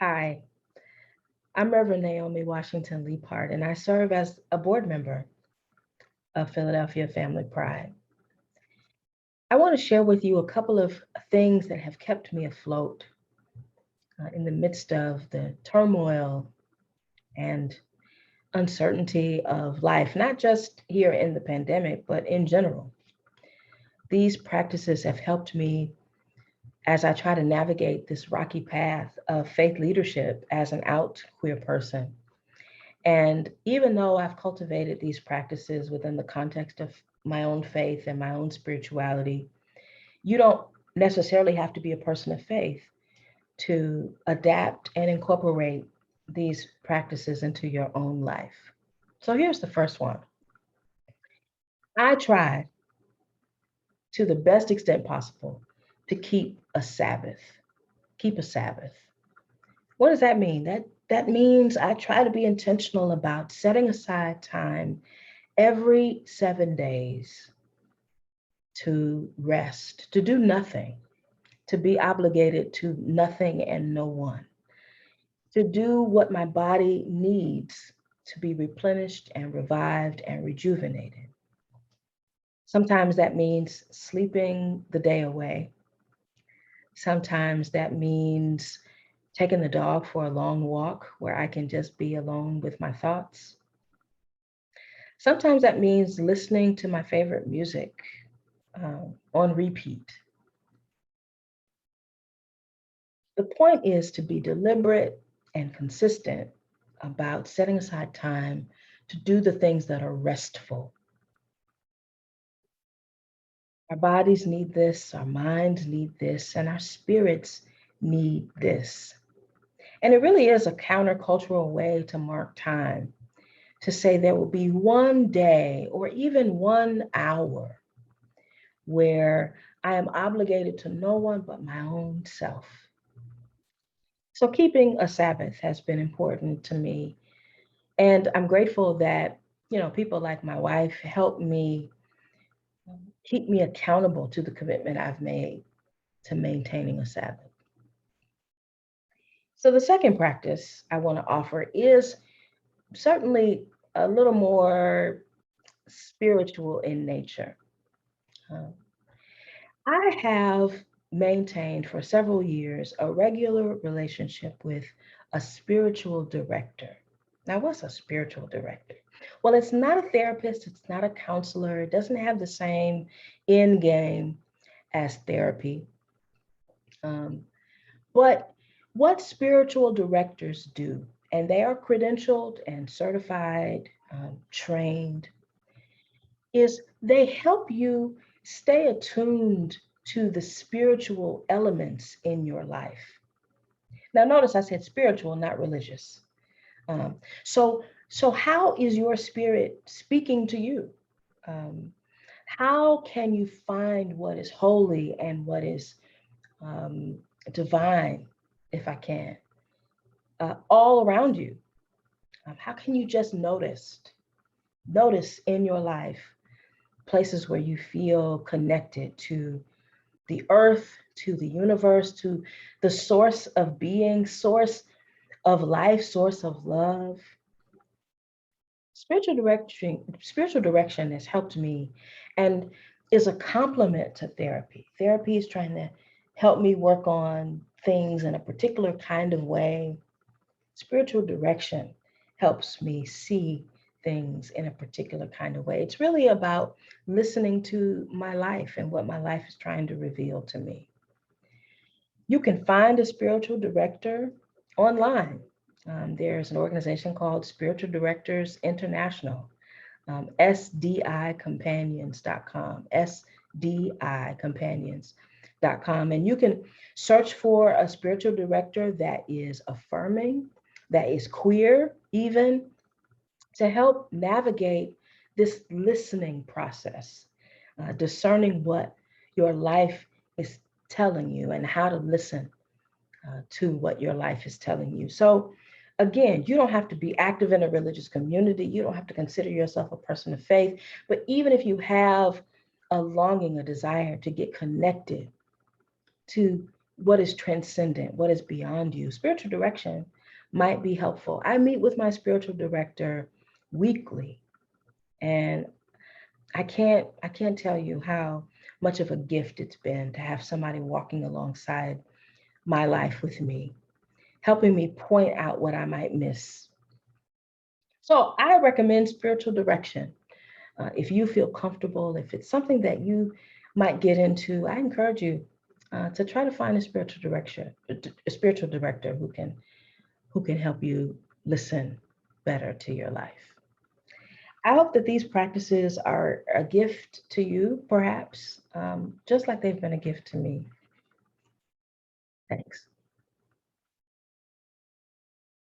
Hi, I'm Reverend Naomi Washington-Leapheart, and I serve as a board member of Philadelphia Family Pride. I want to share with you a couple of things that have kept me afloat in the midst of the turmoil and uncertainty of life, not just here in the pandemic, but in general. These practices have helped me as I try to navigate this rocky path of faith leadership as an out queer person. And even though I've cultivated these practices within the context of my own faith and my own spirituality, you don't necessarily have to be a person of faith to adapt and incorporate these practices into your own life. So here's the first one. I tried to the best extent possible to keep a Sabbath. Keep a Sabbath. What does that mean? That means I try to be intentional about setting aside time every 7 days to rest, to do nothing, to be obligated to nothing and no one, to do what my body needs to be replenished and revived and rejuvenated. Sometimes that means sleeping the day away. Sometimes that means taking the dog for a long walk where I can just be alone with my thoughts. Sometimes that means listening to my favorite music on repeat. The point is to be deliberate and consistent about setting aside time to do the things that are restful. Our bodies need this, our minds need this, and our spirits need this. And it really is a countercultural way to mark time, to say there will be one day or even 1 hour where I am obligated to no one but my own self. So keeping a Sabbath has been important to me. And I'm grateful that, people like my wife help me keep me accountable to the commitment I've made to maintaining a Sabbath. So the second practice I want to offer is certainly a little more spiritual in nature. Um, I have maintained for several years a regular relationship with a spiritual director. Now, what's a spiritual director? Well, it's not a therapist, it's not a counselor, it doesn't have the same end game as therapy. Um, but what spiritual directors do, and they are credentialed and certified, trained, is they help you stay attuned to the spiritual elements in your life. Now, notice I said spiritual, not religious. Um, so, so how is your spirit speaking to you? Um, how can you find what is holy and what is um, divine, if I can, all around you? How can you just notice in your life places where you feel connected to the earth, to the universe, to the source of being, source of life, source of love? Spiritual direction has helped me and is a complement to therapy. Therapy is trying to help me work on things in a particular kind of way. Spiritual direction helps me see things in a particular kind of way. It's really about listening to my life and what my life is trying to reveal to me. You can find a spiritual director online. There's an organization called Spiritual Directors International, sdicompanions.com, sdicompanions.com. And you can search for a spiritual director that is affirming, that is queer, even to help navigate this listening process, discerning what your life is telling you and how to listen to what your life is telling you. So, again, you don't have to be active in a religious community. You don't have to consider yourself a person of faith. But even if you have a longing, a desire to get connected to what is transcendent, what is beyond you. Spiritual direction might be helpful. I meet with my spiritual director weekly, and I can't tell you how much of a gift it's been to have somebody walking alongside my life with me, helping me point out what I might miss. So I recommend spiritual direction. If you feel comfortable, if it's something that you might get into, I encourage you to try to find a spiritual director who can help you listen better to your life. I hope that these practices are a gift to you, perhaps, just like they've been a gift to me. Thanks.